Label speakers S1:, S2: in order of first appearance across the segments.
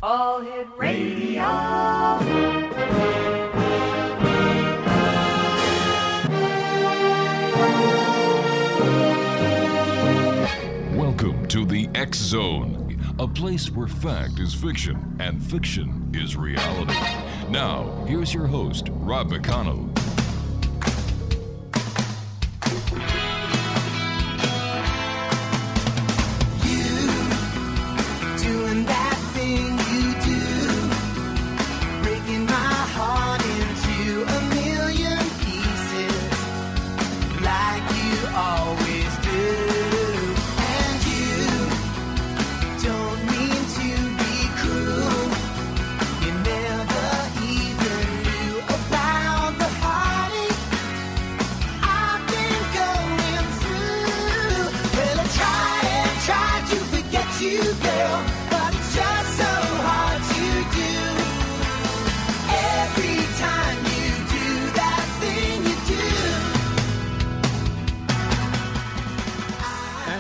S1: All Hit Radio.
S2: Welcome to the X Zone, a place where fact is fiction and fiction is reality. Now, here's your host, Rob McConnell.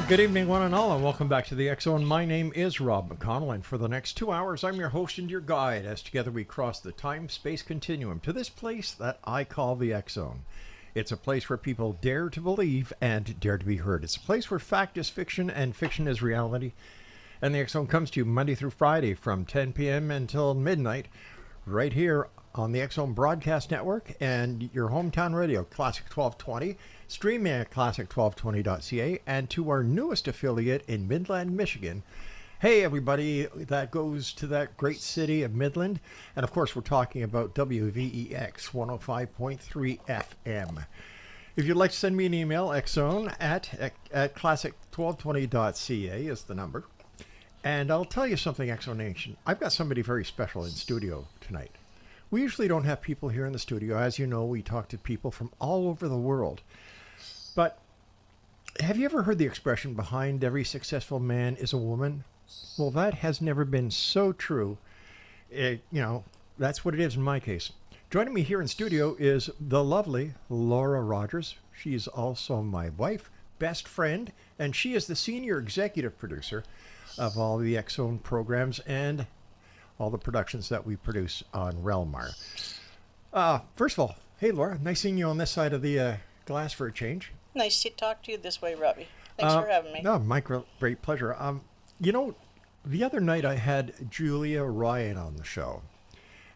S3: Good evening, one and all, and welcome back to the X Zone. My name is Rob McConnell, and for the next 2 hours, I'm your host and your guide as together we cross the time-space continuum to this place that I call the X Zone. It's a place where people dare to believe and dare to be heard. It's a place where fact is fiction and fiction is reality. And the X Zone comes to you Monday through Friday from 10 p.m. until midnight, right here on the X Zone Broadcast Network and your hometown radio, Classic 1220, streaming at classic1220.ca, and to our newest affiliate in Midland, Michigan. Hey, everybody, that goes to that great city of Midland. And, of course, we're talking about WVEX 105.3 FM. If you'd like to send me an email, xzone at classic1220.ca is the number. And I'll tell you something, X Zone Nation. I've got somebody very special in studio tonight. We usually don't have people here in the studio. As you know, we talk to people from all over the world. But have you ever heard the expression, behind every successful man is a woman? Well, that has never been so true. That's what it is in my case. Joining me here in studio is the lovely Laura Rogers. She's also my wife, best friend, and she is the senior executive producer of all the X Zone programs and all the productions that we produce on Relmar. First of all, hey Laura, nice seeing you on this side of the glass for a change.
S4: Nice to talk to you this way, Robbie. Thanks for having me.
S3: No, my great pleasure. The other night I had Julia Ryan on the show,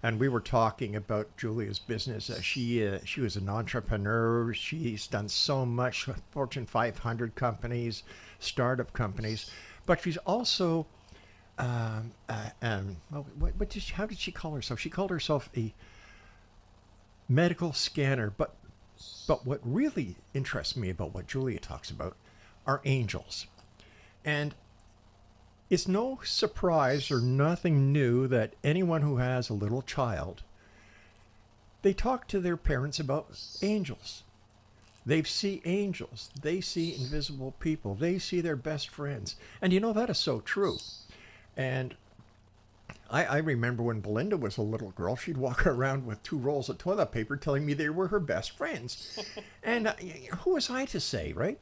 S3: and we were talking about Julia's business. She was an entrepreneur. She's done so much with Fortune 500 companies, startup companies, but she's also how did she call herself? She called herself a medical scanner. But what really interests me about what Julia talks about are angels. And it's no surprise or nothing new that anyone who has a little child, they talk to their parents about angels. They see angels. They see invisible people. They see their best friends. And that is so true. And I remember when Belinda was a little girl, she'd walk around with 2 rolls of toilet paper telling me they were her best friends. And who was I to say, right?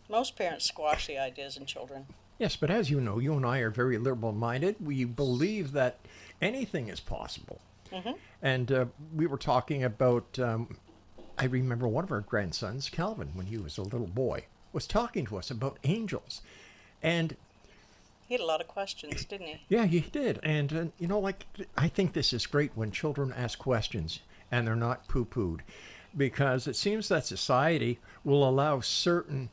S4: Most parents squash the ideas in children.
S3: Yes, but as you know, you and I are very liberal-minded. We believe that anything is possible. Mm-hmm. And we were talking about, I remember one of our grandsons, Calvin, when he was a little boy, was talking to us about angels. And
S4: he had a lot of questions, didn't he?
S3: Yeah, he did. And, I think this is great when children ask questions and they're not poo-pooed, because it seems that society will allow certain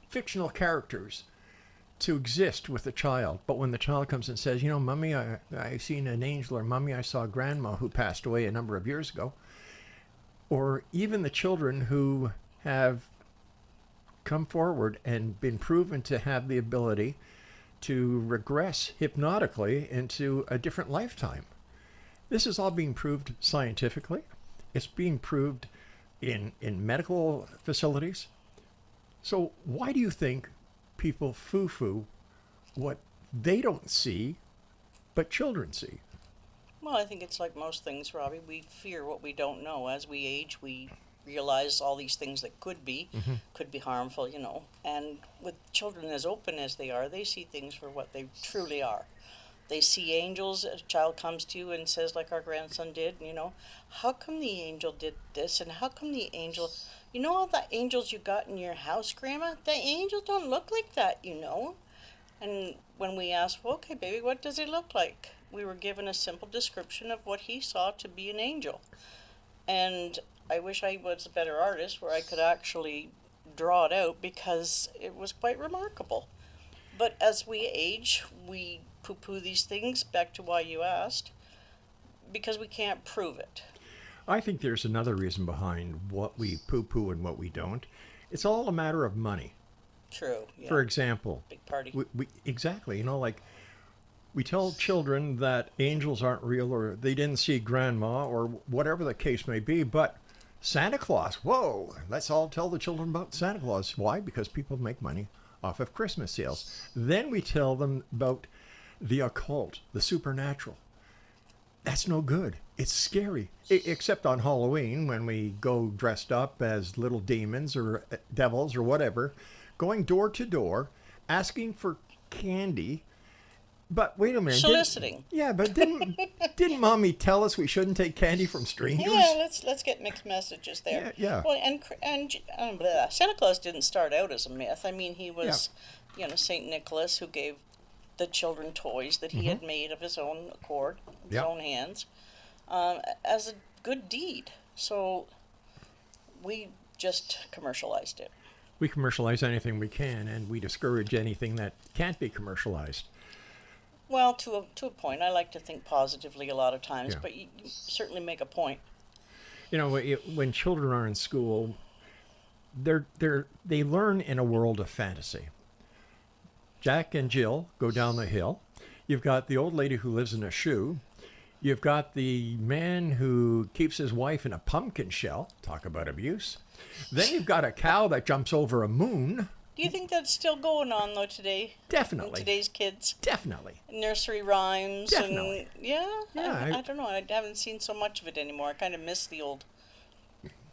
S3: fictional characters to exist with a child. But when the child comes and says, Mommy, I seen an angel, or Mommy, I saw Grandma who passed away a number of years ago, or even the children who have come forward and been proven to have the ability to regress hypnotically into a different lifetime. This is all being proved scientifically. It's being proved in medical facilities. So why do you think people foo-foo what they don't see, but children see?
S4: Well, I think it's like most things, Robbie. We fear what we don't know. As we age, we realize all these things that could be harmful, And with children as open as they are, they see things for what they truly are. They see angels. A child comes to you and says, like our grandson did, how come the angel did this, and how come the angel, all the angels you got in your house, Grandma, the angels don't look like that, And when we asked, well, okay, baby, what does it look like? We were given a simple description of what he saw to be an angel. And I wish I was a better artist where I could actually draw it out, because it was quite remarkable. But as we age, we poo-poo these things, back to why you asked, because we can't prove it.
S3: I think there's another reason behind what we poo-poo and what we don't. It's all a matter of money.
S4: True. Yeah.
S3: For example,
S4: big party.
S3: Exactly. Like we tell children that angels aren't real, or they didn't see grandma, or whatever the case may be, but Santa Claus, whoa, let's all tell the children about Santa Claus. Why? Because people make money off of Christmas sales. Then we tell them about the occult, the supernatural. That's no good. It's scary. Except on Halloween, when we go dressed up as little demons or devils or whatever, going door to door, asking for candy. But wait a minute.
S4: Soliciting.
S3: Didn't Mommy tell us we shouldn't take candy from strangers?
S4: Yeah, let's get mixed messages there.
S3: Yeah.
S4: Well, and Santa Claus didn't start out as a myth. I mean, he was, Saint Nicholas, who gave the children toys that he had made of his own accord, his own hands, as a good deed. So we just commercialized it.
S3: We commercialize anything we can, and we discourage anything that can't be commercialized.
S4: Well, to a point. I like to think positively a lot of times, but you certainly make a point.
S3: When children are in school, they learn in a world of fantasy. Jack and Jill go down the hill. You've got the old lady who lives in a shoe. You've got the man who keeps his wife in a pumpkin shell. Talk about abuse. Then you've got a cow that jumps over a moon.
S4: Do you think that's still going on, though, today?
S3: Definitely.
S4: In today's kids?
S3: Definitely.
S4: Nursery rhymes.
S3: Definitely.
S4: And, I don't know. I haven't seen so much of it anymore. I kind of miss the old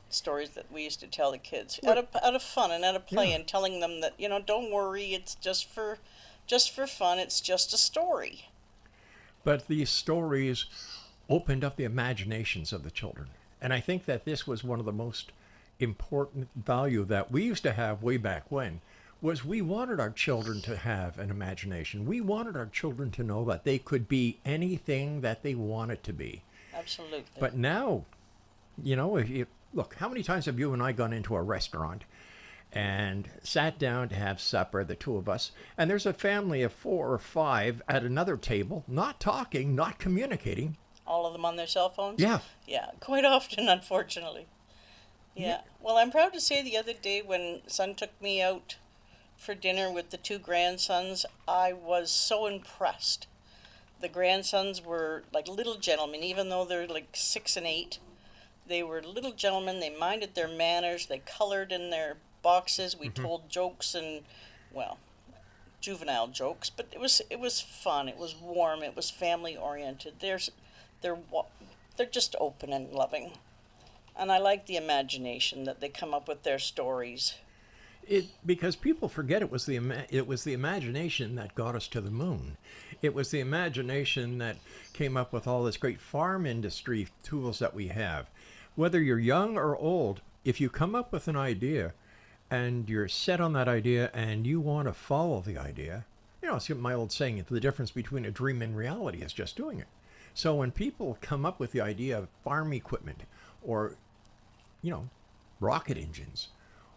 S4: stories that we used to tell the kids out of fun and out of play, and telling them that, don't worry, it's just for fun. It's just a story.
S3: But these stories opened up the imaginations of the children. And I think that this was one of the most important value that we used to have way back when, was we wanted our children to have an imagination. We wanted our children to know that they could be anything that they wanted to be.
S4: Absolutely.
S3: But now, look, how many times have you and I gone into a restaurant and sat down to have supper, the two of us, and there's a family of 4 or 5 at another table, not talking, not communicating.
S4: All of them on their cell phones?
S3: Yeah.
S4: Yeah, quite often, unfortunately. Yeah. Well, I'm proud to say the other day when son took me out for dinner with the 2 grandsons, I was so impressed. The grandsons were like little gentlemen, even though they're like 6 and 8. They were little gentlemen. They minded their manners. They colored in their boxes. We told jokes and, juvenile jokes, but it was fun. It was warm. It was family oriented. They're just open and loving, and I like the imagination that they come up with their stories.
S3: Because people forget it was the imagination that got us to the moon. It was the imagination that came up with all this great farm industry tools that we have. Whether you're young or old, if you come up with an idea and you're set on that idea and you want to follow the idea, it's my old saying, the difference between a dream and reality is just doing it. So when people come up with the idea of farm equipment or, rocket engines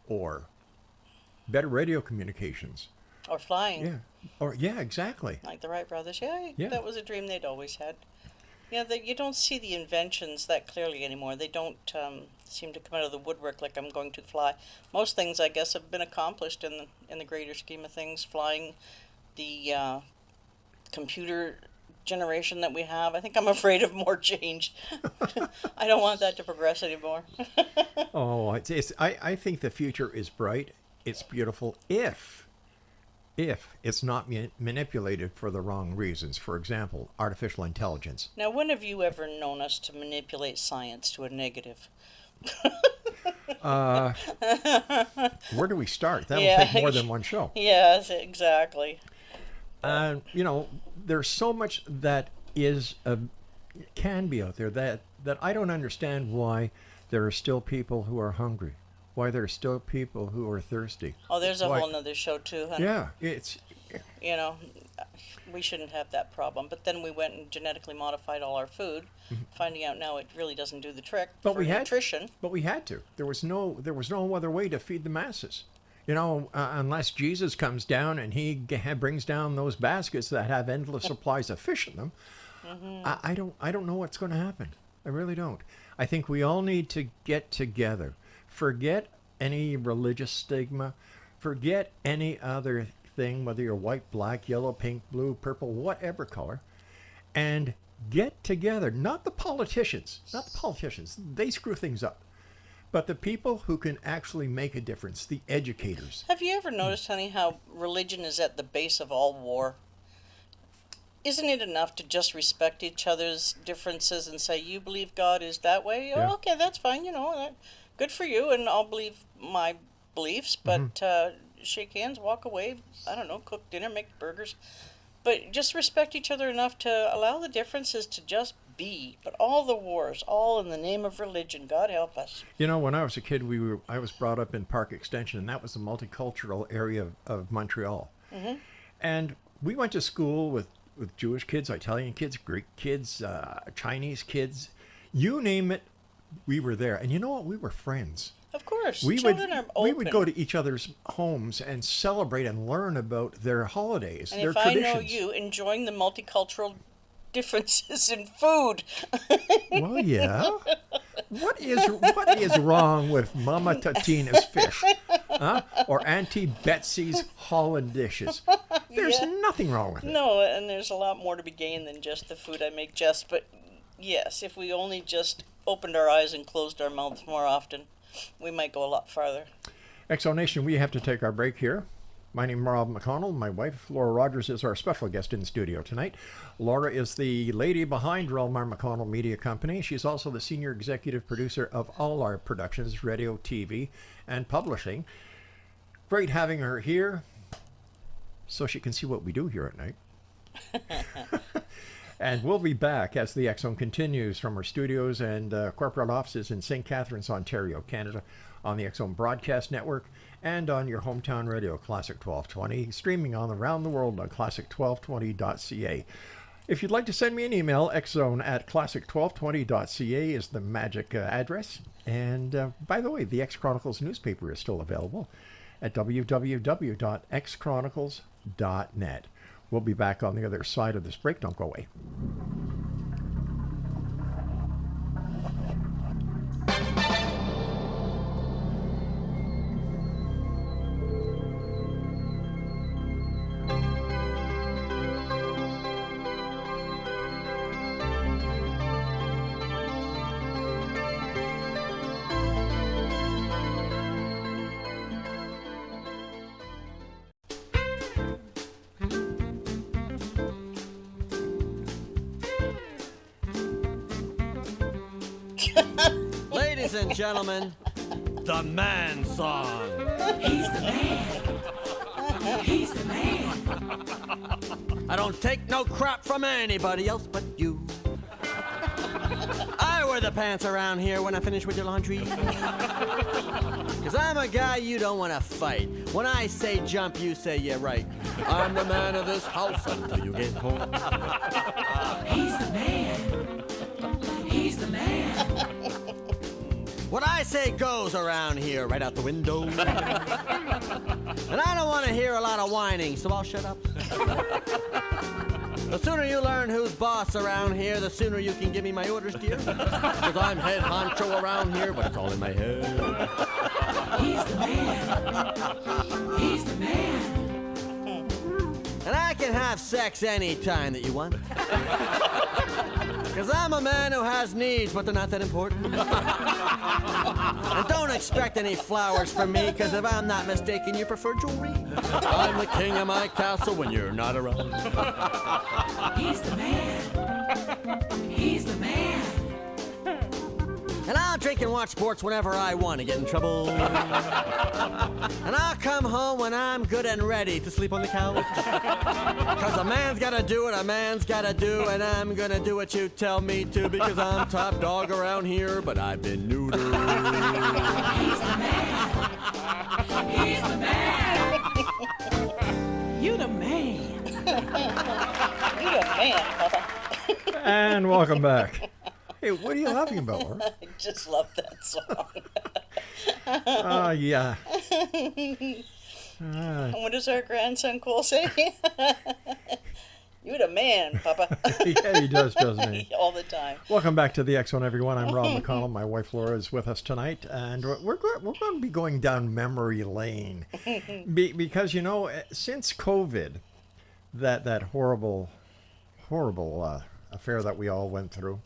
S3: or better radio communications.
S4: Or flying.
S3: Yeah, exactly.
S4: Like the Wright brothers. Yeah, that was a dream they'd always had. Yeah, you don't see the inventions that clearly anymore. They don't seem to come out of the woodwork like I'm going to fly. Most things, I guess, have been accomplished in the greater scheme of things. Flying, the computer generation that we have. I think I'm afraid of more change. I don't want that to progress anymore.
S3: I think the future is bright. It's beautiful if it's not manipulated for the wrong reasons. For example, artificial intelligence.
S4: Now, when have you ever known us to manipulate science to a negative?
S3: Where do we start? That'll
S4: Yeah.
S3: take more than one show.
S4: Yes, exactly.
S3: You know, there's so much that can be out there that I don't understand why there are still people who are hungry, why there are still people who are thirsty.
S4: Oh, there's a
S3: Why-
S4: whole nother show too, honey.
S3: Yeah, it's
S4: You know, we shouldn't have that problem. But then we went and genetically modified all our food, finding out now it really doesn't do the trick
S3: But
S4: for
S3: we had
S4: nutrition.
S3: But we had to. There was no other way to feed the masses. You know, unless Jesus comes down and he brings down those baskets that have endless supplies of fish in them, I don't know what's going to happen. I really don't. I think we all need to get together. Forget any religious stigma. Forget any other thing, whether you're white, black, yellow, pink, blue, purple, whatever color, and get together. Not the politicians. Not the politicians. They screw things up. But the people who can actually make a difference, the educators.
S4: Have you ever noticed, honey, how religion is at the base of all war? Isn't it enough to just respect each other's differences and say, you believe God is that way?
S3: Yeah.
S4: Oh, okay, that's fine, you know, good for you, and I'll believe my beliefs, but shake hands, walk away, I don't know, cook dinner, make burgers. But just respect each other enough to allow the differences to just be. But all the wars, all in the name of religion, God help us.
S3: You know, when I was a kid, I was brought up in Park Extension, and that was the multicultural area of Montreal. And we went to school with Jewish kids, Italian kids, Greek kids, Chinese kids, you name it, we were there. And you know what? We were friends.
S4: Of course,
S3: We
S4: children are open.
S3: would go to each other's homes and celebrate and learn about their holidays,
S4: And
S3: their
S4: if
S3: traditions.
S4: I know you enjoying the multicultural differences in food,
S3: Well, yeah. What is wrong with Mama Tatina's fish? Huh? Or Auntie Betsy's Holland dishes? There's nothing wrong with it.
S4: no, and there's a lot more to be gained than just the food I make, but yes, if we only just opened our eyes and closed our mouths more often, we might go a lot farther.
S3: Exo Nation, we have to take our break here. My name is Rob McConnell. My wife, Laura Rogers, is our special guest in the studio tonight. Laura is the lady behind Relmar McConnell Media Company. She's also the senior executive producer of all our productions, radio, TV, and publishing. Great having her here so she can see what we do here at night. And we'll be back as the X Zone continues from our studios and corporate offices in St. Catharines, Ontario, Canada, on the X Zone Broadcast Network and on your hometown radio, Classic 1220, streaming on around the world on classic1220.ca. If you'd like to send me an email, xzone@classic1220.ca is the magic address. And by the way, the X Chronicles newspaper is still available at www.xchronicles.net. We'll be back on the other side of this break. Don't go away.
S5: Ladies and gentlemen, the man song.
S1: He's the man. He's the man.
S5: I don't take no crap from anybody else but you. I wear the pants around here when I finish with your laundry. Cause I'm a guy you don't want to fight. When I say jump, you say yeah right. I'm the man of this house until you get home.
S1: He's the man. He's the man.
S5: What I say goes around here, right out the window. And I don't want to hear a lot of whining, so I'll shut up. The sooner you learn who's boss around here, the sooner you can give me my orders, dear. Because I'm head honcho around here, but it's all in my head.
S1: He's the man. He's the man.
S5: And I can have sex anytime that you want. Because I'm a man who has needs, but they're not that important. And don't expect any flowers from me, because if I'm not mistaken, you prefer jewelry. I'm the king of my castle when you're not around.
S1: He's the man. He's the man.
S5: And I'll drink and watch sports whenever I want to get in trouble. And I'll come home when I'm good and ready to sleep on the couch. Cause a man's gotta do what a man's gotta do, and I'm gonna do what you tell me to, because I'm top dog around here, but I've been neutered.
S1: He's the man. He's the man. You the man.
S4: You a man, Papa.
S3: And welcome back. Hey, what are you laughing about, Laura?
S4: I just love that song.
S3: Yeah.
S4: What does our grandson Cole say? You the man, Papa.
S3: Yeah, he does, doesn't he?
S4: All the time.
S3: Welcome back to the X-Zone, everyone. I'm Rob McConnell. My wife Laura is with us tonight, and we're going to be going down memory lane because since COVID, that horrible affair that we all went through,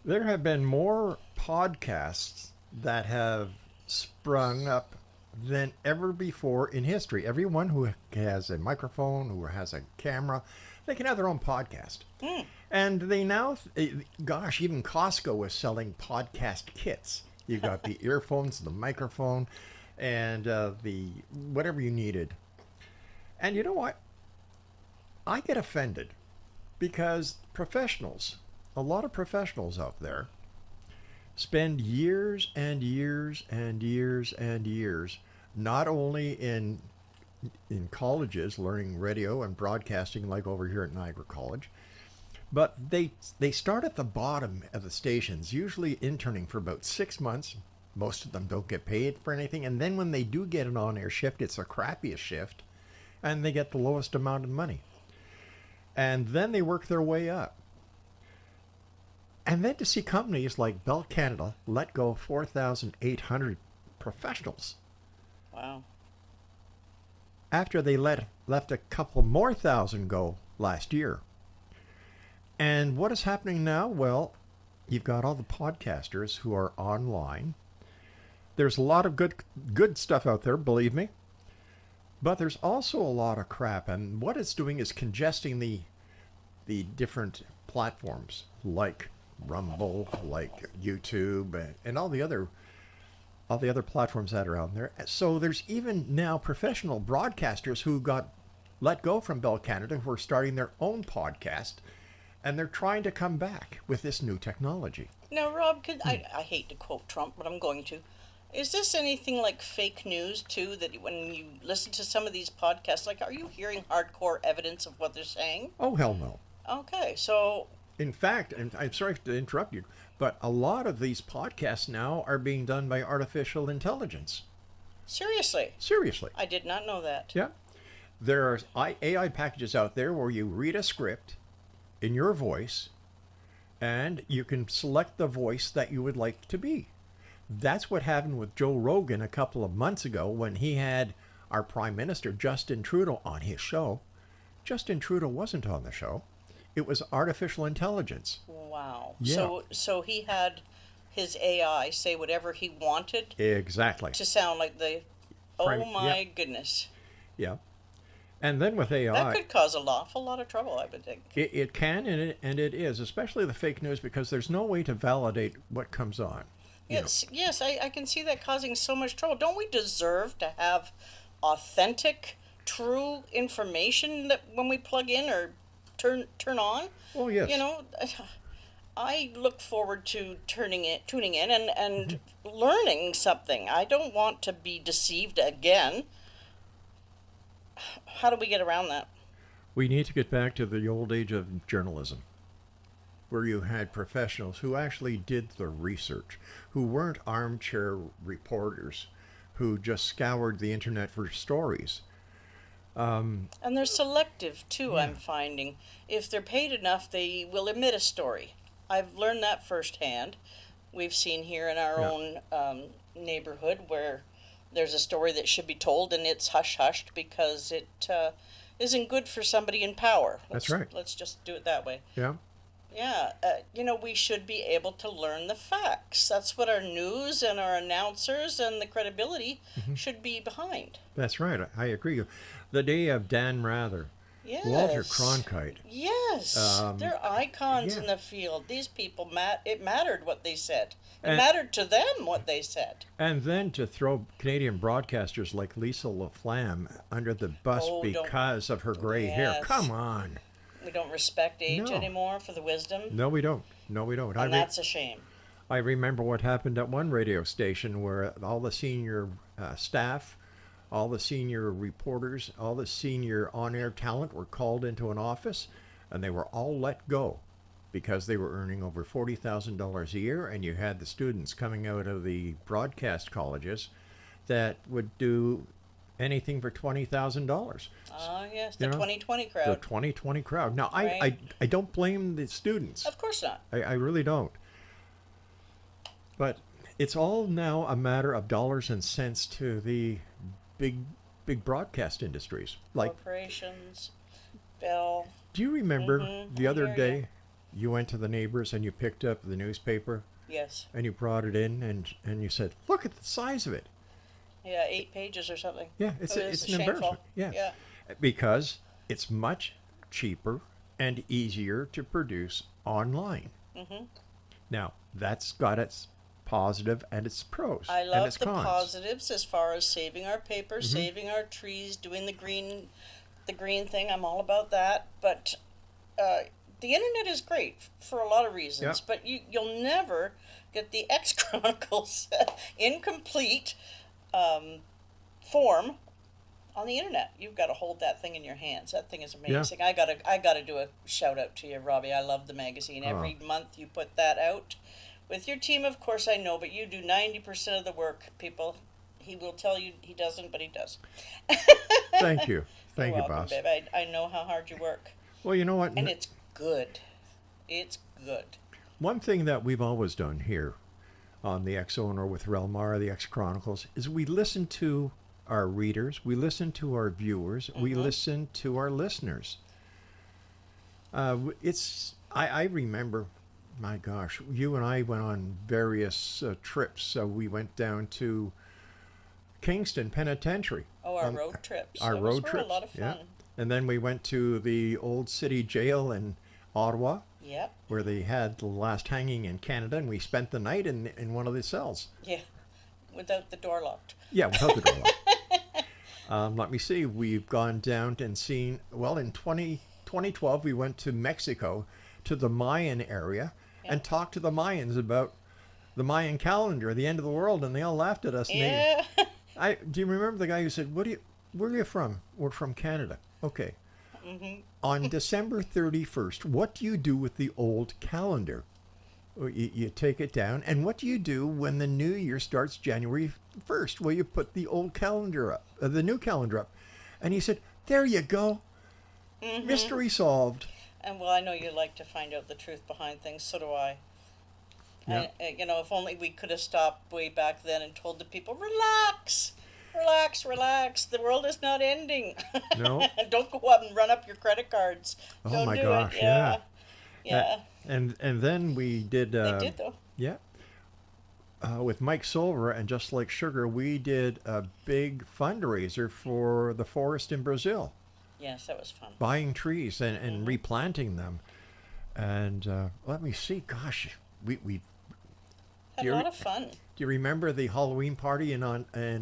S3: there have been more podcasts that have sprung up than ever before in history. Everyone who has a microphone, who has a camera, they can have their own podcast. And they now, even Costco is selling podcast kits. You've got the earphones, the microphone, and the whatever you needed. And you know what? I get offended because a lot of professionals out there spend years and years and years and years not only in colleges learning radio and broadcasting like over here at Niagara College, but they start at the bottom of the stations, usually interning for about 6 months. Most of them don't get paid for anything, and then when they do get an on-air shift, it's the crappiest shift, and they get the lowest amount of money. And then they work their way up. And then to see companies like Bell Canada let go 4,800 professionals.
S4: Wow.
S3: After they left a couple more thousand go last year. And what is happening now? Well, you've got all the podcasters who are online. There's a lot of good stuff out there, believe me. But there's also a lot of crap. And what it's doing is congesting the different platforms like Rumble, like YouTube, and all the other platforms that are out there. So there's even now professional broadcasters who got let go from Bell Canada who are starting their own podcast, and they're trying to come back with this new technology.
S4: Now, Rob, I hate to quote Trump, but I'm going to. Is this anything like fake news, too, that when you listen to some of these podcasts, like, are you hearing hardcore evidence of what they're saying?
S3: Oh, hell no.
S4: Okay, so...
S3: In fact, and I'm sorry to interrupt you, but a lot of these podcasts now are being done by artificial intelligence.
S4: Seriously?
S3: Seriously.
S4: I did not know that.
S3: Yeah. There are AI packages out there where you read a script in your voice, and you can select the voice that you would like to be. That's what happened with Joe Rogan a couple of months ago when he had our Prime Minister, Justin Trudeau, on his show. Justin Trudeau wasn't on the show. It was artificial intelligence.
S4: Wow.
S3: Yeah.
S4: So he had his AI say whatever he wanted.
S3: Exactly.
S4: To sound like the... Oh my goodness.
S3: Yeah. And then with AI...
S4: That could cause an awful lot of trouble, I would think.
S3: It can, and it is, especially the fake news, because there's no way to validate what comes on.
S4: Yes, I can see that causing so much trouble. Don't we deserve to have authentic, true information that when we plug in or turn on?
S3: Oh, yes.
S4: I look forward to tuning in and learning something. I don't want to be deceived again. How do we get around that?
S3: We need to get back to the old age of journalism, where you had professionals who actually did the research, who weren't armchair reporters, who just scoured the internet for stories.
S4: And they're selective, too, yeah. I'm finding. If they're paid enough, they will omit a story. I've learned that firsthand. We've seen here in our own neighborhood where there's a story that should be told and it's hush-hushed because it isn't good for somebody in power.
S3: That's right.
S4: Let's just do it that way.
S3: Yeah.
S4: Yeah, we should be able to learn the facts. That's what our news and our announcers and the credibility should be behind.
S3: That's right. I agree. The day of Dan Rather
S4: Yes.
S3: Walter Cronkite.
S4: Yes. They're icons in the field. These people, it mattered what they said. It mattered to them what they said.
S3: And then to throw Canadian broadcasters like Lisa LaFlamme under the bus because of her gray hair. Come on.
S4: We don't respect age anymore for the wisdom.
S3: No, we don't. No, we don't.
S4: And that's a shame.
S3: I remember what happened at one radio station where all the senior staff, all the senior reporters, all the senior on-air talent were called into an office, and they were all let go because they were earning over $40,000 a year, and you had the students coming out of the broadcast colleges that would do anything for $20,000.
S4: Oh, yes, the 2020 crowd.
S3: The 2020 crowd. Now, I don't blame the students.
S4: Of course not.
S3: I really don't. But it's all now a matter of dollars and cents to the big broadcast industries. Like
S4: corporations, Bell.
S3: Do you remember the other day you went to the neighbors and you picked up the newspaper?
S4: Yes.
S3: And you brought it in and you said, look at the size of it.
S4: Yeah, 8 pages or something.
S3: Yeah, it's an embarrassment. Yeah. Because it's much cheaper and easier to produce online. Now, that's got its positive and its pros.
S4: I love
S3: its
S4: the
S3: cons.
S4: positives as far as saving our paper, saving our trees, doing the green thing. I'm all about that. But the internet is great for a lot of reasons. But you'll never get the X Chronicles incomplete form on the internet. You've got to hold that thing in your hands. That thing is amazing. I gotta do a shout out to you, Robbie. I love the magazine. Every month you put that out with your team, of course. I know, but you do 90% of the work, people. He will tell you he doesn't, but he does.
S3: Thank you. Thank you,
S4: welcome,
S3: boss.
S4: Babe. I know how hard you work.
S3: Well, you know what?
S4: And it's good. It's good.
S3: One thing that we've always done here on the X Zone or with Relmar, the X Chronicles, is we listen to our readers, we listen to our viewers, we listen to our listeners. I remember, my gosh, you and I went on various trips. So we went down to Kingston Penitentiary.
S4: Oh, our road trips.
S3: Our road trips.
S4: Were a lot of fun.
S3: Yeah. And then we went to the old city jail in Ottawa.
S4: Yep.
S3: Where they had the last hanging in Canada, and we spent the night in one of the cells.
S4: Yeah, without the door locked.
S3: Yeah, without the door locked. Let me see. We've gone down and seen, well, in 2012, we went to Mexico, to the Mayan area, and talked to the Mayans about the Mayan calendar, the end of the world, and they all laughed at us.
S4: Yeah.
S3: Do you remember the guy who said, where are you from? We're from Canada. Okay. On December 31st, what do you do with the old calendar? You take it down. And what do you do when the new year starts January 1st? Well, you put the old calendar up, the new calendar up. And he said, there you go. Mystery solved.
S4: And well, I know you like to find out the truth behind things. So do I.
S3: Yeah.
S4: And, if only we could have stopped way back then and told the people, relax. Relax. The world is not ending.
S3: No.
S4: Don't go up and run up your credit cards.
S3: Oh,
S4: Don't
S3: my
S4: do
S3: gosh,
S4: it.
S3: yeah. And then we did...
S4: they did, though.
S3: Yeah. With Mike Silver and Just Like Sugar, we did a big fundraiser for the forest in Brazil.
S4: Yes, that was fun.
S3: Buying trees and replanting them. And let me see. Gosh, we
S4: had a lot of fun.
S3: Do you remember the Halloween party in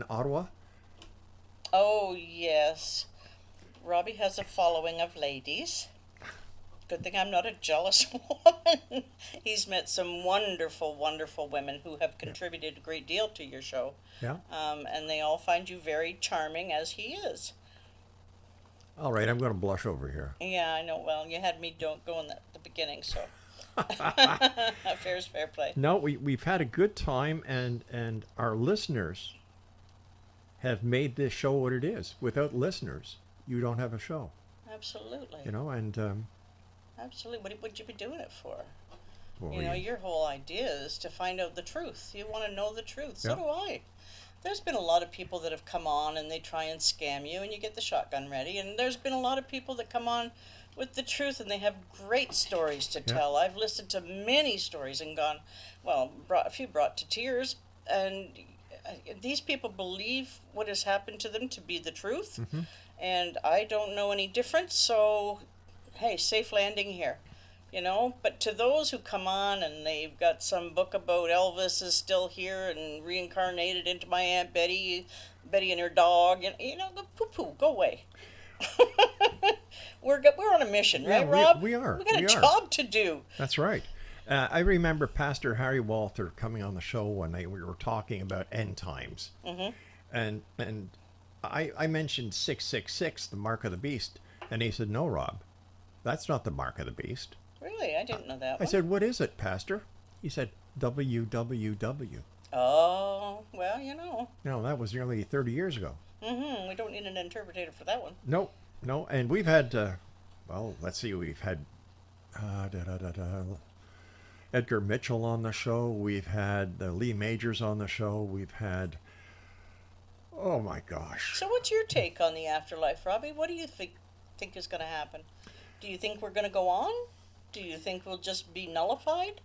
S3: Ottawa?
S4: Oh, yes. Robbie has a following of ladies. Good thing I'm not a jealous woman. He's met some wonderful, wonderful women who have contributed a great deal to your show.
S3: Yeah.
S4: And they all find you very charming, as he is.
S3: All right, I'm going to blush over here.
S4: Yeah, I know. Well, you had me don't go in the beginning, so... Fair's fair play.
S3: No, we've had a good time, and our listeners have made this show what it is. Without listeners, you don't have a show.
S4: Absolutely.
S3: And
S4: absolutely. What would you be doing it for?
S3: Well,
S4: your whole idea is to find out the truth. You want to know the truth. So
S3: Yeah.
S4: do I. There's been a lot of people that have come on and they try and scam you, and you get the shotgun ready. And there's been a lot of people that come on with the truth, and they have great stories to tell. I've listened to many stories and gone, a few brought to tears. And these people believe what has happened to them to be the truth. And I don't know any difference, so hey, safe landing here. But to those who come on and they've got some book about Elvis is still here and reincarnated into my Aunt Betty and her dog, go poo-poo, go away. We're on a mission, right, Rob?
S3: We are.
S4: We got a job to do.
S3: That's right. I remember Pastor Harry Walther coming on the show one night. We were talking about end times. And I mentioned 666, the mark of the beast. And he said, no, Rob, that's not the mark of the beast.
S4: Really? I didn't know that
S3: I said, what is it, Pastor? He said, WWW.
S4: Oh, well,
S3: No, that was nearly 30 years ago.
S4: We don't need an interpreter for that one.
S3: No. And we've had, let's see, we've had Edgar Mitchell on the show. We've had Lee Majors on the show. We've had, oh my gosh.
S4: So what's your take on the afterlife, Robbie? What do you think is going to happen? Do you think we're going to go on? Do you think we'll just be nullified?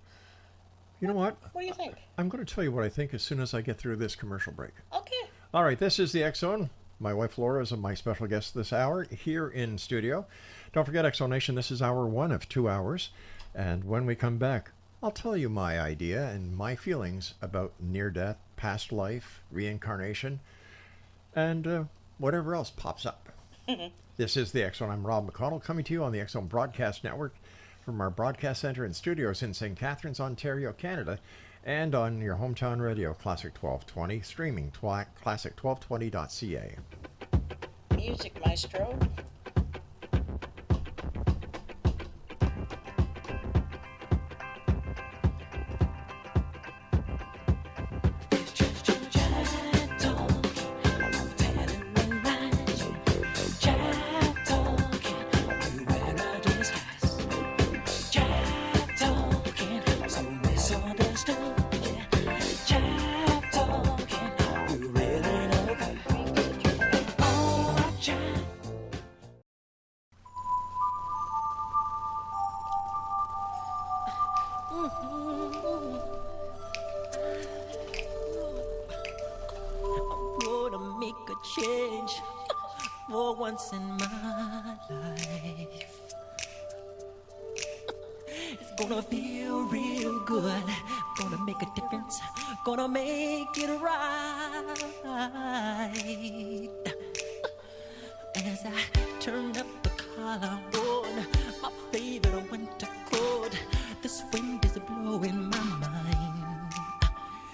S3: You know what?
S4: What do you think?
S3: I'm going to tell you what I think as soon as I get through this commercial break.
S4: Okay.
S3: All right, this is the X Zone. My wife Laura is my special guest this hour here in studio. Don't forget, X Zone Nation, this is hour 1 of 2 hours. And when we come back, I'll tell you my idea and my feelings about near-death, past life, reincarnation, and whatever else pops up. This is the X Zone. I'm Rob McConnell, coming to you on the X Zone Broadcast Network from our broadcast center and studios in St. Catharines, Ontario, Canada, and on your hometown radio, Classic 1220, streaming classic1220.ca.
S4: Music maestro.
S1: Change for once in my life. It's gonna feel real good. Gonna make a difference. Gonna make it right. As I turn up the collar on my favorite winter coat, this wind is blowing my mind.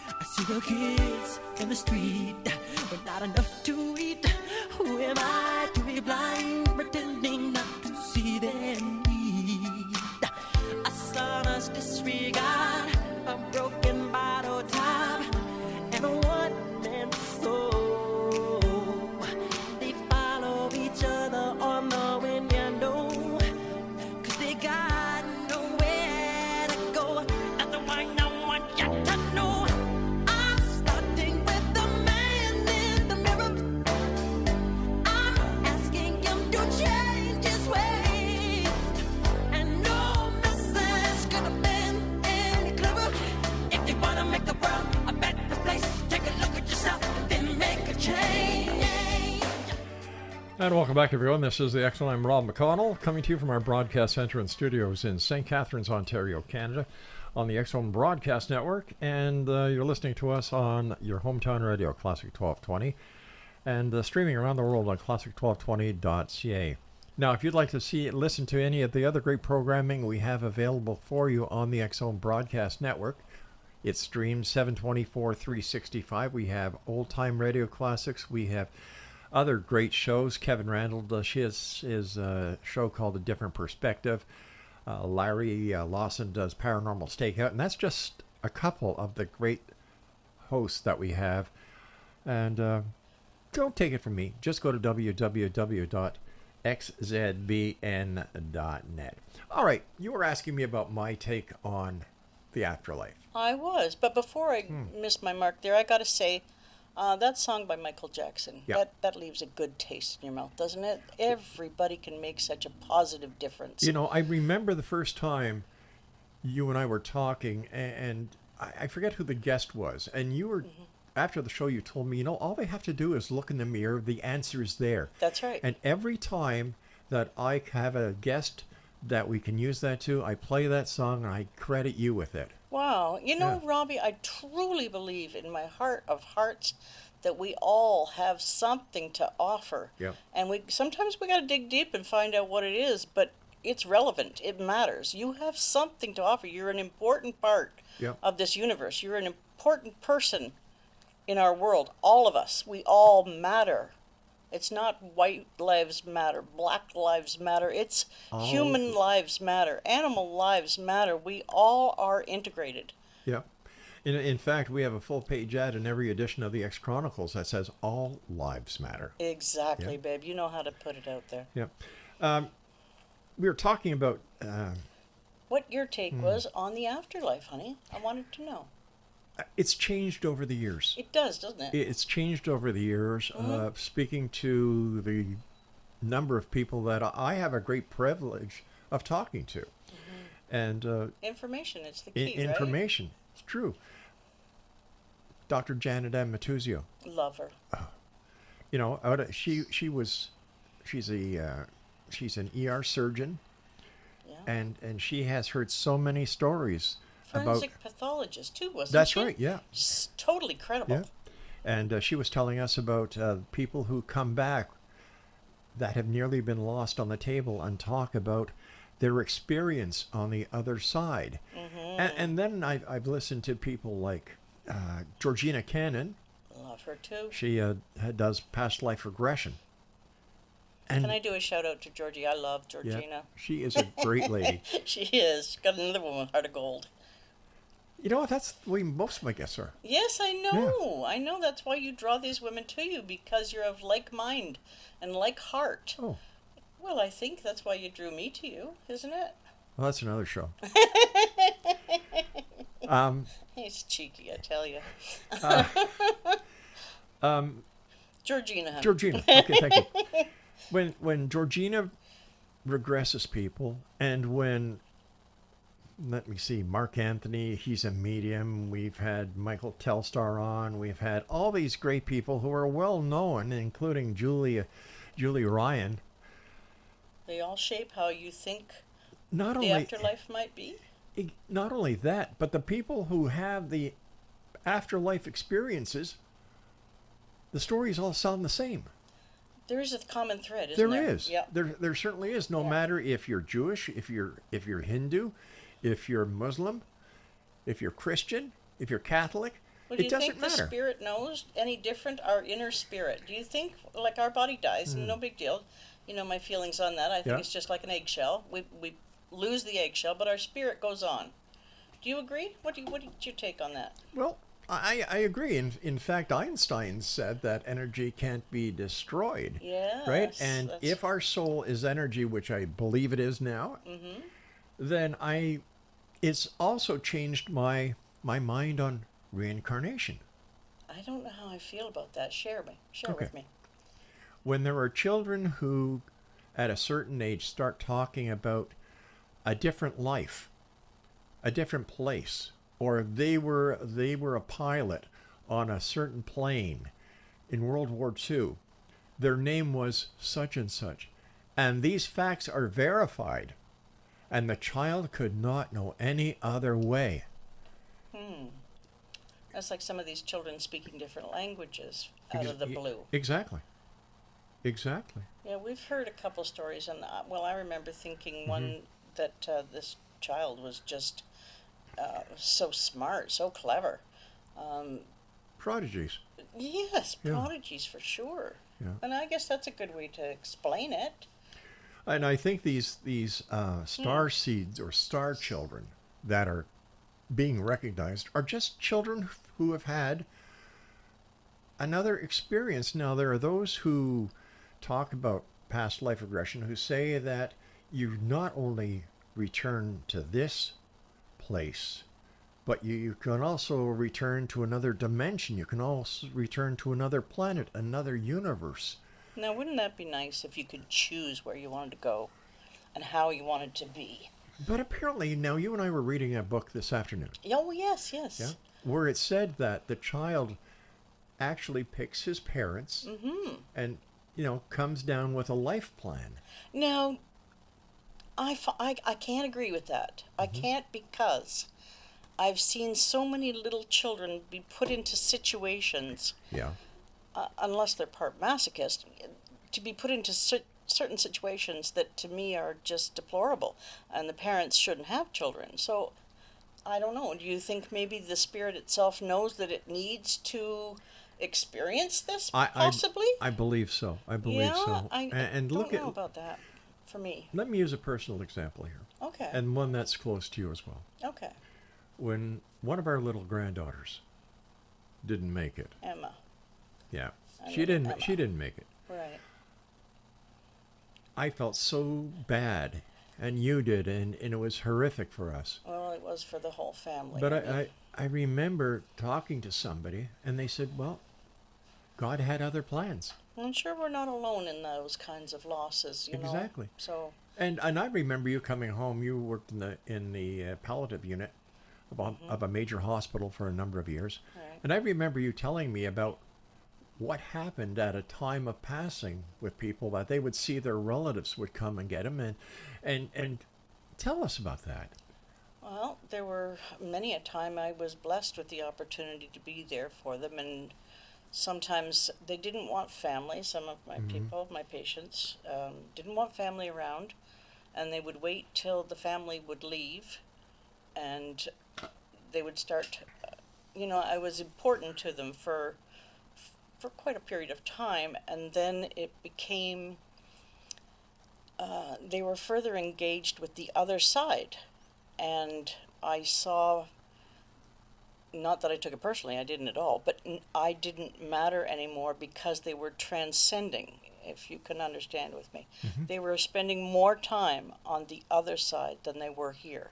S1: I see the kids in the street with not enough to eat. Who am I to be blind, pretending not to see their need? A son's disregard, a broken bottle top, and a one-man soul. They follow each other on the wind, you know, 'cause they got nowhere to go. That's why I want you to know.
S3: And welcome back, everyone. This is the X Zone. I'm Rob McConnell, coming to you from our broadcast center and studios in St. Catharines, Ontario, Canada, on the X Zone Broadcast Network. And you're listening to us on your hometown radio, Classic 1220, and streaming around the world on classic1220.ca. Now, if you'd like to listen to any of the other great programming we have available for you on the X Zone Broadcast Network, it's streamed 724, 365. We have old-time radio classics. We have other great shows. Kevin Randall does his show called A Different Perspective. Larry Lawson does Paranormal Stakeout. And that's just a couple of the great hosts that we have. And don't take it from me. Just go to www.xzbn.net. All right, you were asking me about my take on the afterlife.
S4: I was. But before I miss my mark there, I got to say, that song by Michael Jackson, that leaves a good taste in your mouth, doesn't it? Everybody can make such a positive difference.
S3: You know, I remember the first time you and I were talking, and I forget who the guest was, and you were after the show, you told me, all they have to do is look in the mirror. The answer is there.
S4: That's right.
S3: And every time that I have a guest that we can use that to, I play that song and I credit you with it.
S4: Wow. Robbie, I truly believe in my heart of hearts that we all have something to offer.
S3: Yep.
S4: And sometimes we got to dig deep and find out what it is, but it's relevant. It matters. You have something to offer. You're an important part
S3: Yep.
S4: of this universe. You're an important person in our world. All of us. We all matter. It's not white lives matter, black lives matter. It's human lives matter, animal lives matter. We all are integrated.
S3: Yeah. In fact, we have a full page ad in every edition of the X Chronicles that says all lives matter.
S4: Exactly,
S3: Yeah.
S4: babe. You know how to put it out there.
S3: Yeah. We were talking about...
S4: What your take was on the afterlife, honey. I wanted to know.
S3: it's changed over the years.
S4: It does, doesn't it?
S3: It's changed over the years. Speaking to the number of people that I have a great privilege of talking to. And
S4: information, it's the key,
S3: information. It's true. Dr. Janet M. Matuzio.
S4: right? Love her.
S3: You know, she's an ER surgeon,
S4: Yeah.
S3: and she has heard so many stories
S4: Forensic pathologist too, wasn't
S3: That's
S4: she?
S3: right, yeah.
S4: Totally credible.
S3: Yeah. And she was telling us about people who come back that have nearly been lost on the table and talk about their experience on the other side. And then I've listened to people like Georgina Cannon.
S4: Love her too.
S3: She does past life regression. And
S4: Can I do a shout out to Georgie? I love Georgina.
S3: yeah, she is a great lady.
S4: She is. She's got another woman with heart of gold.
S3: You know what? That's the way most of my guests are.
S4: Yes, I know. I know that's why you draw these women to you, because you're of like mind and like heart.
S3: Oh,
S4: Well, I think that's why you drew me to you, isn't it?
S3: well, that's another show.
S4: He's cheeky, I tell you. Georgina.
S3: Georgina. Okay, thank you. When Georgina regresses people, and when, let me see, Mark Anthony, he's a medium. We've had Michael Telstar on. We've had all these great people who are well known, including Julie Ryan.
S4: They all shape how you think
S3: Not
S4: the
S3: only
S4: afterlife might be.
S3: not only that, but the people who have the afterlife experiences, the stories all sound the same.
S4: There is a common thread, isn't there?
S3: There is.
S4: Yeah.
S3: There certainly is. No matter if you're Jewish, if you're Hindu, if you're Muslim, if you're Christian, if you're Catholic,
S4: Well, do
S3: it
S4: you
S3: doesn't
S4: think
S3: matter.
S4: the spirit knows any different? Our inner spirit. Do you think, like, our body dies, no big deal? You know my feelings on that. I think
S3: Yeah.
S4: it's just like an eggshell. We lose the eggshell, but our spirit goes on. Do you agree? What's your take on that?
S3: Well, I agree. In fact, Einstein said that energy can't be destroyed.
S4: Yes,
S3: Right? And
S4: that's-
S3: if our soul is energy, which I believe it is now, then it's also changed my mind on reincarnation.
S4: I don't know how I feel about that. Share
S3: Okay.
S4: with me.
S3: When there are children who, at a certain age, start talking about a different life, a different place, or they were a pilot on a certain plane in World War II, their name was such and such, and these facts are verified, and the child could not know any other way.
S4: That's like some of these children speaking different languages out of the blue.
S3: Exactly.
S4: Yeah, we've heard a couple stories, and well, I remember thinking one that this child was just so smart, so clever.
S3: Prodigies.
S4: Yes,
S3: Yeah.
S4: prodigies for sure.
S3: Yeah.
S4: And I guess that's a good way to explain it.
S3: And I think these star seeds or star children that are being recognized are just children who have had another experience. Now, there are those who talk about past life regression who say that you not only return to this place, but you can also return to another dimension. You can also return to another planet, another universe.
S4: Now, wouldn't that be nice if you could choose where you wanted to go and how you wanted to be?
S3: But apparently, now you and I were reading a book this afternoon.
S4: Oh, yes.
S3: Yeah, where it said that the child actually picks his parents and, comes down with a life plan.
S4: Now, I can't agree with that. I can't, because I've seen so many little children be put into situations,
S3: Yeah.
S4: unless they're part masochist, to be put into certain situations that to me are just deplorable, and the parents shouldn't have children. So I don't know. Do you think maybe the spirit itself knows that it needs to experience this, possibly?
S3: I believe so. I believe so.
S4: I
S3: And
S4: don't
S3: look
S4: know
S3: at.
S4: about that for me.
S3: Let me use a personal example here,
S4: Okay.
S3: and one that's close to you as well.
S4: Okay.
S3: When one of our little granddaughters didn't make it,
S4: Emma.
S3: yeah,
S4: I
S3: she
S4: know
S3: didn't.
S4: Emma.
S3: She didn't make it.
S4: Right.
S3: I felt so bad, and you did, and it was horrific for us.
S4: Well, it was for the whole family.
S3: But
S4: I mean,
S3: I remember talking to somebody, and they said, well, God had other plans.
S4: I'm sure we're not alone in those kinds of losses, you know.
S3: Exactly.
S4: So,
S3: And I remember you coming home. You worked in the palliative unit of a major hospital for a number of years.
S4: right.
S3: And I remember you telling me about what happened at a time of passing with people, that they would see their relatives would come and get them. And tell us about that.
S4: Well, there were many a time I was blessed with the opportunity to be there for them, and sometimes they didn't want family. Some of my people, my patients, didn't want family around, and they would wait till the family would leave, and they would start, I was important to them for quite a period of time, and then it became, they were further engaged with the other side. And I saw, not that I took it personally, I didn't at all, but I didn't matter anymore, because they were transcending, if you can understand with me. They were spending more time on the other side than they were here.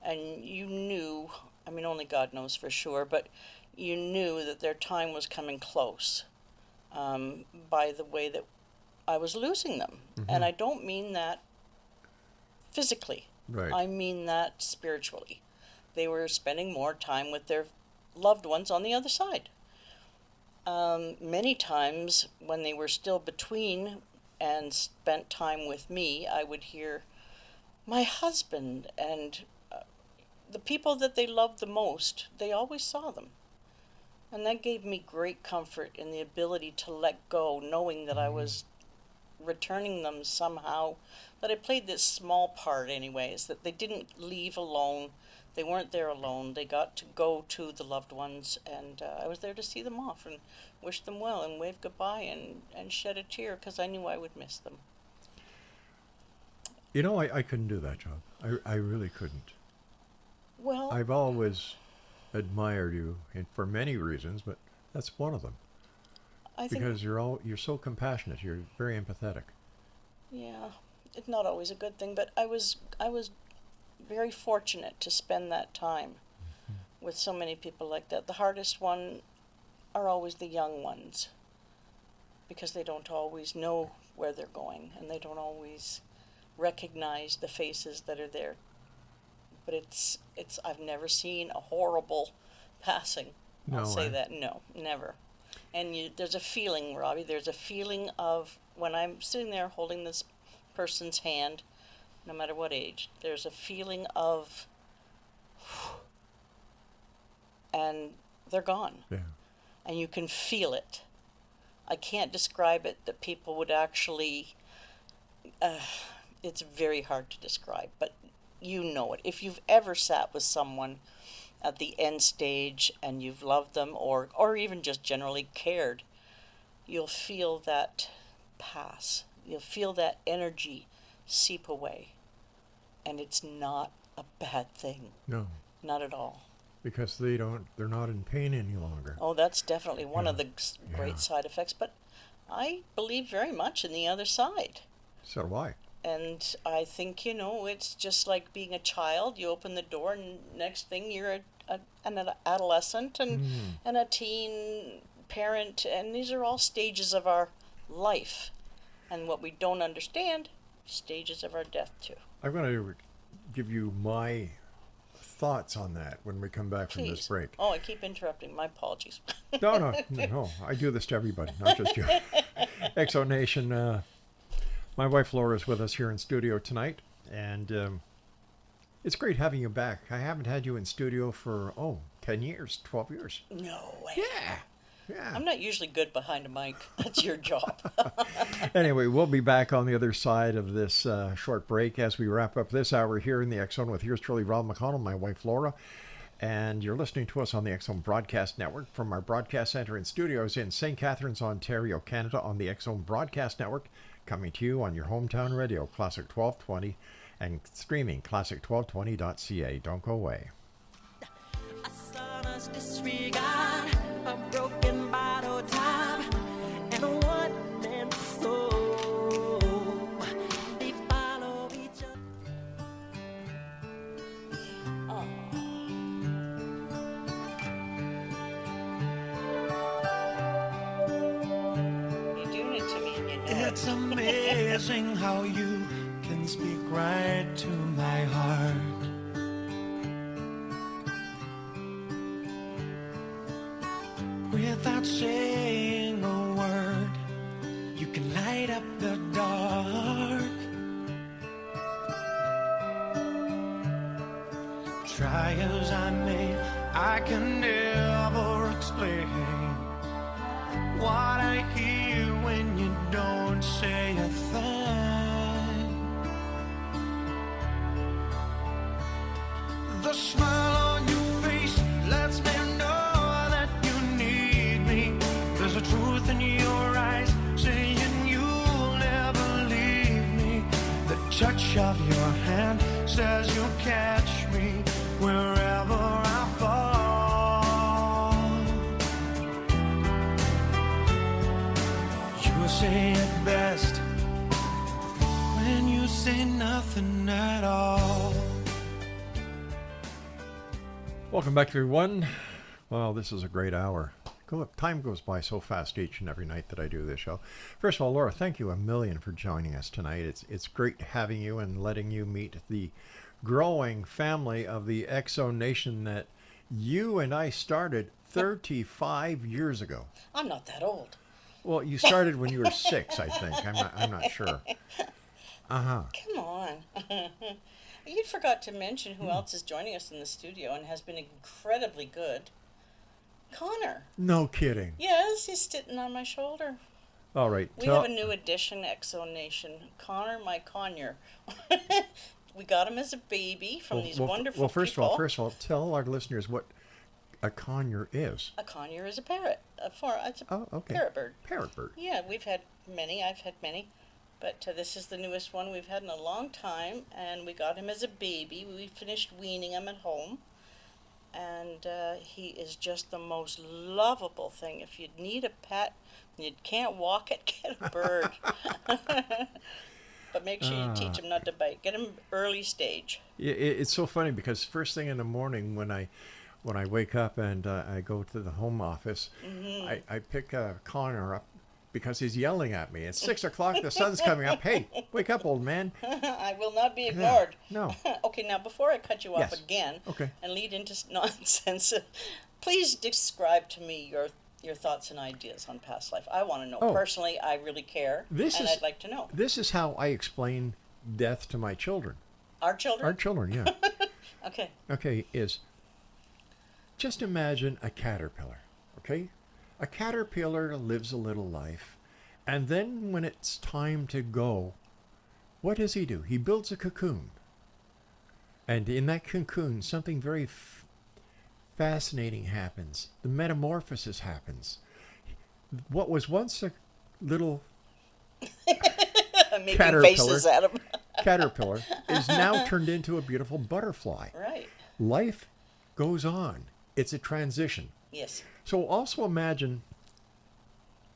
S4: And you knew, I mean, only God knows for sure, but you knew that their time was coming close, by the way that I was losing them. And I don't mean that physically.
S3: Right.
S4: I mean that spiritually. They were spending more time with their loved ones on the other side. Many times when they were still between and spent time with me, I would hear my husband and the people that they loved the most, they always saw them. And that gave me great comfort in the ability to let go, knowing that I was returning them somehow, that I played this small part anyways, that they didn't leave alone, they weren't there alone, they got to go to the loved ones, and I was there to see them off and wish them well and wave goodbye and shed a tear, because I knew I would miss them.
S3: I couldn't do that job. I really couldn't.
S4: Well,
S3: I've always admired you, and for many reasons, but that's one of them.
S4: I think,
S3: Because you're so compassionate. You're very empathetic.
S4: yeah, it's not always a good thing, but I was very fortunate to spend that time with so many people like that. The hardest one are always the young ones, because they don't always know where they're going, and they don't always recognize the faces that are there. But it's I've never seen a horrible passing. I'll say that. No, never. And there's a feeling, Robbie, there's a feeling of, when I'm sitting there holding this person's hand, no matter what age, there's a feeling of, and they're gone.
S3: Yeah.
S4: And you can feel it. I can't describe it, that people would actually, it's very hard to describe, but you know it. If you've ever sat with someone at the end stage and you've loved them, or even just generally cared, you'll feel that pass. You'll feel that energy seep away. And it's not a bad thing.
S3: No.
S4: Not at all.
S3: Because they're not in pain any longer.
S4: Oh, that's definitely one of the
S3: Yeah.
S4: great side effects. But I believe very much in the other side.
S3: So do I.
S4: And I think, it's just like being a child. You open the door, and next thing you're an adolescent and a teen parent. And these are all stages of our life. And what we don't understand, stages of our death too.
S3: I'm going to give you my thoughts on that when we come back from this
S4: Please.
S3: break.
S4: Oh, I keep interrupting. My apologies.
S3: No. I do this to everybody, not just you. Exo Nation, my wife Laura is with us here in studio tonight, and it's great having you back. I haven't had you in studio for, 10 years, 12 years.
S4: No way.
S3: Yeah.
S4: I'm not usually good behind a mic. That's your job.
S3: Anyway, we'll be back on the other side of this short break as we wrap up this hour here in the X Zone with yours truly, Rob McConnell, my wife Laura. And you're listening to us on the X Zone Broadcast Network from our broadcast center and studios in St. Catharines, Ontario, Canada, on the X Zone Broadcast Network, coming to you on your hometown radio, Classic 1220, and streaming classic1220.ca. Don't go away.
S1: A sonorous disregard, a broken bottle top, and a one-man soul. They follow each other.
S4: You're doing it to me and you know
S6: It's amazing how you can speak right to my heart. Without saying a word, you can light up the dark. Try as I may, I can never explain what I hear when you don't say a thing. The smile on your face lets me know that you need me. There's a truth in your eyes saying you'll never leave me. The touch of your hand says you'll catch me wherever I fall. You say it best when you say nothing at all.
S3: Welcome back, everyone. Well, this is a great hour. Time goes by so fast each and every night that I do this show. First of all, Laura, thank you a million for joining us tonight. It's great having you and letting you meet the growing family of the Exo Nation that you and I started 35 years ago.
S4: I'm not that old.
S3: Well, you started when you were 6, I think. I'm not sure. Uh-huh.
S4: Come on. You forgot to mention who else is joining us in the studio and has been incredibly good. Connor.
S3: No kidding.
S4: Yes, he's sitting on my shoulder.
S3: All right.
S4: We have a new addition, Exo Nation. Connor, my conure. We got him as a baby from these wonderful
S3: first
S4: people.
S3: of all, tell our listeners what a conure is.
S4: A conure is a parrot. It's a
S3: okay.
S4: parrot bird.
S3: Parrot bird.
S4: Yeah, we've had many. I've had many. But this is the newest one we've had in a long time, and we got him as a baby. We finished weaning him at home, and he is just the most lovable thing. If you need a pet and you can't walk it, get a bird. But make sure you teach him not to bite. Get him early stage.
S3: It's so funny because first thing in the morning when I wake up and I go to the home office, I pick Connor up because he's yelling at me. It's 6 o'clock. The sun's coming up. Hey, wake up, old man.
S4: I will not be ignored.
S3: No.
S4: Okay, now before I cut you off
S3: Yes.
S4: again
S3: Okay.
S4: and lead into nonsense, please describe to me your thoughts and ideas on past life. I want to know.
S3: Oh.
S4: Personally, I really care, I'd like to know.
S3: This is how I explain death to my children.
S4: Our children?
S3: Our children, yeah.
S4: Okay.
S3: Okay, is just imagine a caterpillar, okay? A caterpillar lives a little life, and then when it's time to go, what does he do? He builds a cocoon. And in that cocoon, something very fascinating happens. The metamorphosis happens. What was once a little
S4: I'm making faces at him.
S3: caterpillar is now turned into a beautiful butterfly.
S4: Right.
S3: Life goes on. It's a transition.
S4: Yes.
S3: So also imagine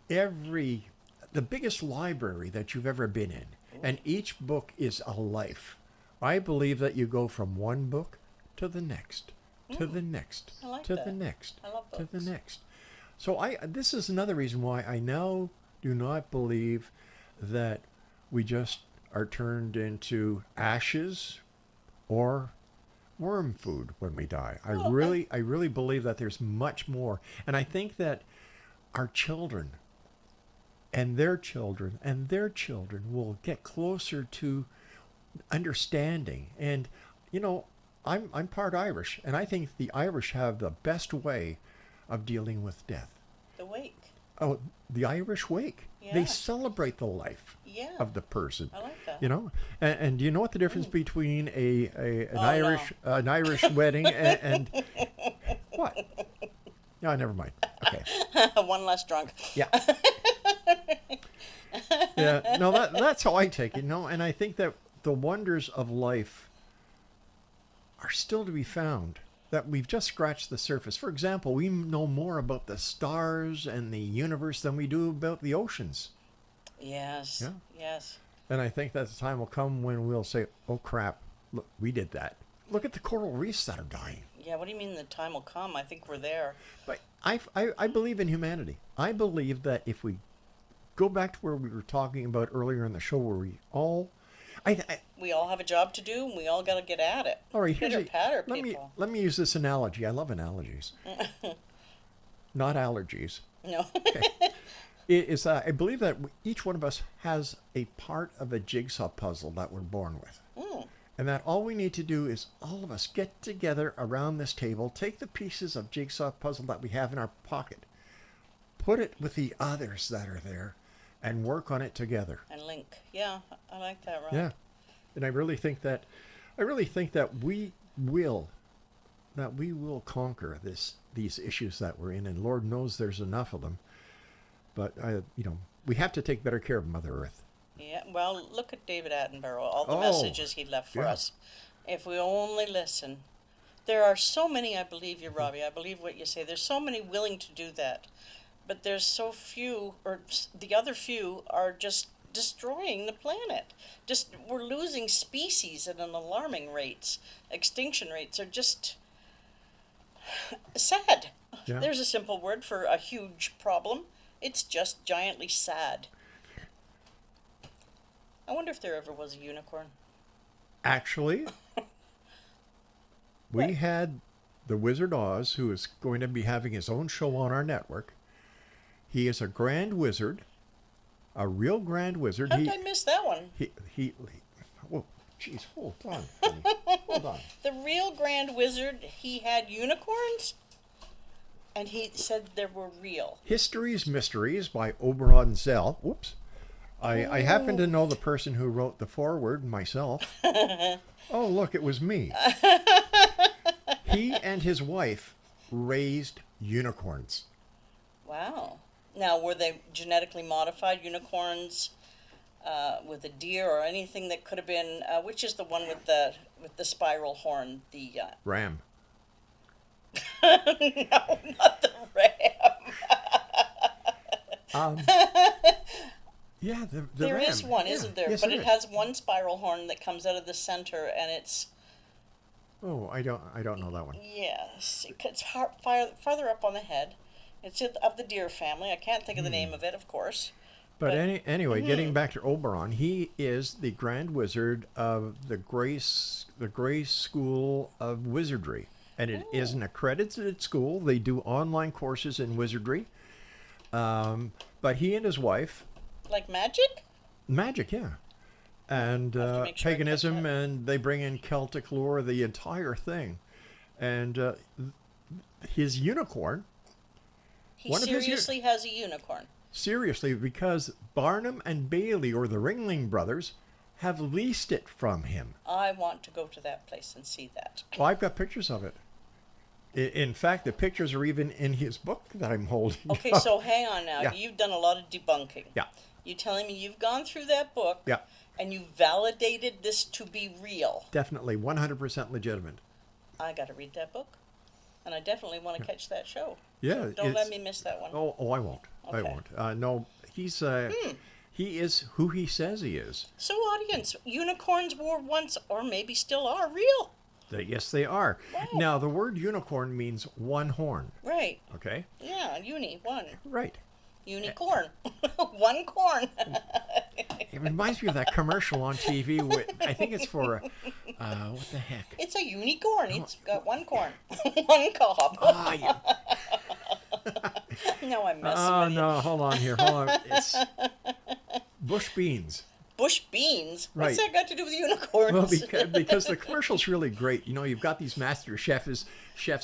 S3: the biggest library that you've ever been in, and each book is a life. I believe that you go from one book to the next, to the next,
S4: I like
S3: to
S4: that.
S3: the next,
S4: I love
S3: to the
S4: books.
S3: next. So this is another reason why I now do not believe that we just are turned into ashes or worm food when we die. I really believe that there's much more. And I think that our children and their children and their children will get closer to understanding. And, you know, I'm part Irish, and I think the Irish have the best way of dealing with death.
S4: The wake.
S3: Oh, the Irish wake.
S4: Yeah.
S3: They celebrate the life
S4: Yeah.
S3: of the person.
S4: I like that.
S3: You know, and do you know what the difference between an
S4: Oh,
S3: Irish wedding and what? No, never mind. Okay.
S4: One less drunk.
S3: Yeah. Yeah. No, that's how I take it. No, and I think that the wonders of life are still to be found. That we've just scratched the surface. For example, we know more about the stars and the universe than we do about the oceans.
S4: Yes.
S3: Yeah.
S4: Yes.
S3: And I think that the time will come when we'll say, oh crap, look, we did that. Look at the coral reefs that are dying.
S4: Yeah, what do you mean the time will come? I think we're there.
S3: But I believe in humanity. I believe that if we go back to where we were talking about earlier in the show, where we all...
S4: We all have a job to do, and we all got to get at it.
S3: all right,
S4: Pitter-patter,
S3: let
S4: people.
S3: me use this analogy. I love analogies. Not allergies.
S4: No.
S3: I believe that each one of us has a part of a jigsaw puzzle that we're born with. And that all we need to do is all of us get together around this table, take the pieces of jigsaw puzzle that we have in our pocket, put it with the others that are there, and work on it together.
S4: And link. Yeah, I like that, Rob.
S3: Yeah. And I really think that we will conquer these issues that we're in, and Lord knows there's enough of them. But we have to take better care of Mother Earth.
S4: Yeah, well, look at David Attenborough, all the
S3: Oh,
S4: messages he left for
S3: yeah.
S4: us. If we only listen. There are so many, I believe you, Robbie, I believe what you say. There's so many willing to do that. But there's so few, or the other few are just destroying the planet. We're losing species at an alarming rates. Extinction rates are just sad.
S3: Yeah.
S4: There's a simple word for a huge problem. It's just giantly sad. I wonder if there ever was a unicorn.
S3: Actually, we
S4: What?
S3: had the Wizard Oz, who is going to be having his own show on our network. He is a grand wizard, a real grand wizard.
S4: How did I miss that one?
S3: Whoa, jeez, hold on, honey. Hold on.
S4: The real grand wizard, he had unicorns? And he said they were real.
S3: History's Mysteries by Oberon Zell. Whoops. I happen to know the person who wrote the foreword myself. Oh, look, it was me. He and his wife raised unicorns.
S4: Wow. Now, were they genetically modified unicorns with a deer or anything that could have been? Which is the one with the spiral horn? The
S3: Ram.
S4: no, not the ram.
S3: Yeah, the
S4: There
S3: ram.
S4: is one,
S3: Yeah,
S4: isn't there?
S3: yes,
S4: But
S3: there
S4: it
S3: is.
S4: has one spiral horn that comes out of the center, and it's
S3: Oh, I don't know that one.
S4: yes, it's farther up on the head. It's of the deer family. I can't think of the name of it, of course.
S3: But anyway, getting back to Oberon, he is the Grand Wizard of the Grey School of Wizardry. And it is an accredited school. They do online courses in wizardry. But he and his wife...
S4: Like magic?
S3: Magic, yeah. And
S4: I'll have to make sure I catch
S3: paganism,
S4: that.
S3: and they bring in Celtic lore, the entire thing. And his unicorn...
S4: He
S3: One of his
S4: seriously has a unicorn.
S3: Seriously, because Barnum and Bailey, or the Ringling Brothers, have leased it from him.
S4: I want to go to that place and see that.
S3: Well, I've got pictures of it. In fact, the pictures are even in his book that I'm holding.
S4: Okay,
S3: up.
S4: so hang on now.
S3: Yeah.
S4: You've done a lot of debunking.
S3: Yeah.
S4: You telling me you've gone through that book
S3: Yeah,
S4: and you validated this to be real.
S3: definitely 100% legitimate.
S4: I got to read that book. And I definitely want to catch that show.
S3: Yeah,
S4: Don't let me miss that one.
S3: Oh, I won't. I
S4: Okay.
S3: won't. No, he's he is who he says he is.
S4: So, audience, unicorns were once, or maybe still are, real.
S3: Yes, they are.
S4: Wow.
S3: Now, the word unicorn means one horn.
S4: Right.
S3: Okay.
S4: Yeah, one.
S3: Right.
S4: Unicorn. One corn.
S3: It reminds me of that commercial on TV. I think it's for What the heck?
S4: It's a unicorn. It's got one corn, one cob.
S3: Ah, yeah.
S4: No, I'm messing
S3: Oh,
S4: with you.
S3: no, hold on here. Hold on. It's bush beans.
S4: Bush beans? What's
S3: Right.
S4: that got to do with unicorns?
S3: Well, because the commercial's really great. You know, you've got these master chefs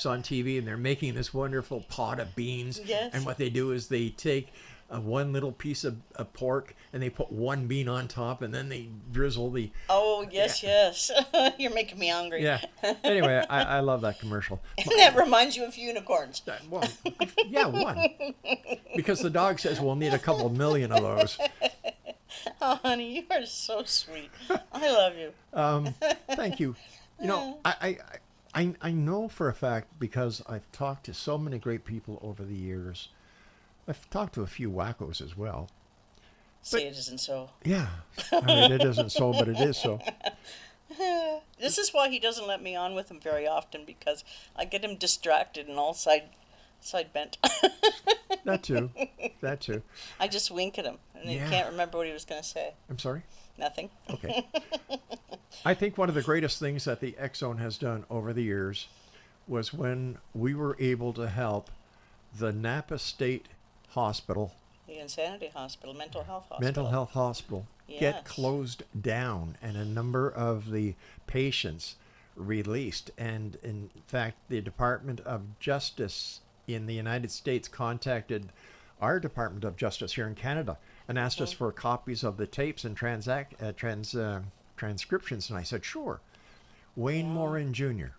S3: on TV, and they're making this wonderful pot of beans.
S4: Yes.
S3: And what they do is they take one little piece of pork, and they put one bean on top, and then they drizzle the...
S4: Oh, yes, yes. You're making me hungry.
S3: Yeah. Anyway, I love that commercial.
S4: And that reminds you of unicorns.
S3: Well, yeah, one. Because the dog says we'll need a couple million of those.
S4: Oh, honey, you are so sweet. I love you.
S3: Thank you. You know, I know for a fact, because I've talked to so many great people over the years. I've talked to a few wackos as well.
S4: Say it isn't so.
S3: Yeah. I mean, it isn't so, but it is so.
S4: This is why he doesn't let me on with him very often, because I get him distracted and all side bent.
S3: That too. That too.
S4: I just wink at him, and he
S3: Yeah.
S4: can't remember what he was going to say.
S3: I'm sorry?
S4: Nothing.
S3: Okay. I think one of the greatest things that the X-Zone has done over the years was when we were able to help the Napa State Hospital,
S4: The Insanity Hospital, Mental Health Hospital.
S3: Mental Health Hospital, get
S4: Yes.
S3: closed down, and a number of the patients released. And in fact, the Department of Justice in the United States contacted our Department of Justice here in Canada and asked us for copies of the tapes and transcriptions. And I said, sure. Wayne Morin Jr.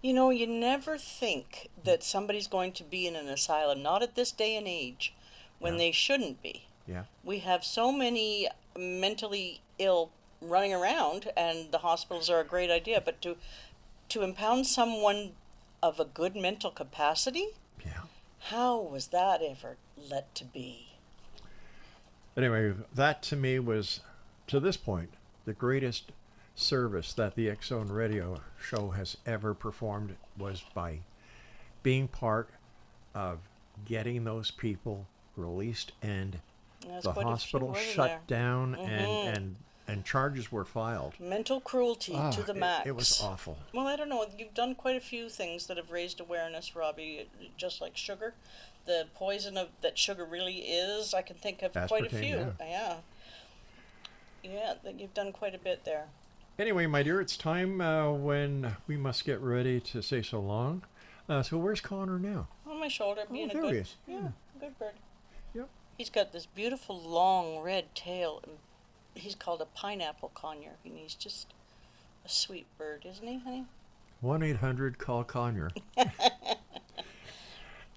S4: You know, you never think that somebody's going to be in an asylum, not at this day and age, when they shouldn't be.
S3: Yeah.
S4: We have so many mentally ill running around, and the hospitals are a great idea, but to impound someone of a good mental capacity,
S3: Yeah.
S4: how was that ever let to be?
S3: Anyway, that to me was, to this point, the greatest service that the X-Zone Radio show has ever performed, was by being part of getting those people released, and
S4: There's
S3: the
S4: quite a few,
S3: hospital
S4: wasn't
S3: shut
S4: there?
S3: down, and charges were filed.
S4: Mental cruelty to the max.
S3: It was awful.
S4: Well, I don't know. You've done quite a few things that have raised awareness, Robbie, just like sugar. The poison of that sugar really is. I can think of quite a
S3: Aspartame,
S4: few.
S3: yeah.
S4: Yeah, that you've done quite a bit there.
S3: Anyway, my dear, it's time when we must get ready to say so long. So where's Connor now?
S4: On my shoulder, being a
S3: there
S4: good,
S3: he is.
S4: yeah, good bird.
S3: Yep.
S4: He's got this beautiful long red tail. And he's called a pineapple conure, and he's just a sweet bird, isn't he, honey?
S3: 1-800-CALL-CONYER.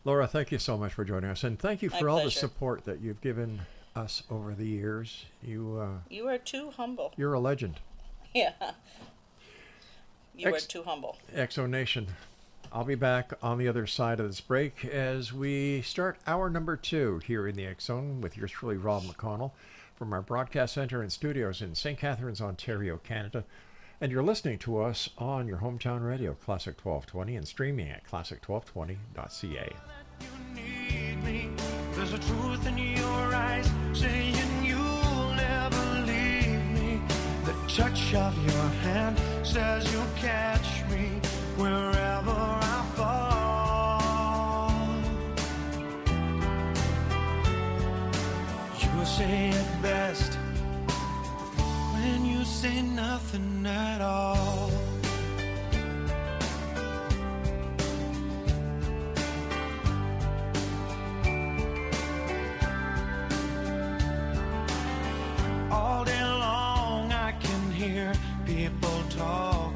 S3: Laura, thank you so much for joining us, and thank you
S4: My
S3: for all the
S4: pleasure.
S3: support that you've given us over the years. You
S4: are too humble.
S3: you're a legend.
S4: Yeah. You are too humble.
S3: Exo Nation, I'll be back on the other side of this break as we start hour number 2 here in the X Zone with yours truly, Rob McConnell, from our broadcast center and studios in St. Catharines, Ontario, Canada. And you're listening to us on your hometown radio, Classic 1220, and streaming at classic1220.ca.
S6: You need me. There's a truth in your eyes saying you'll never leave me. The touch of your hand says you'll catch me wherever I fall. You say it best when you say nothing at all. All day long I can hear people talk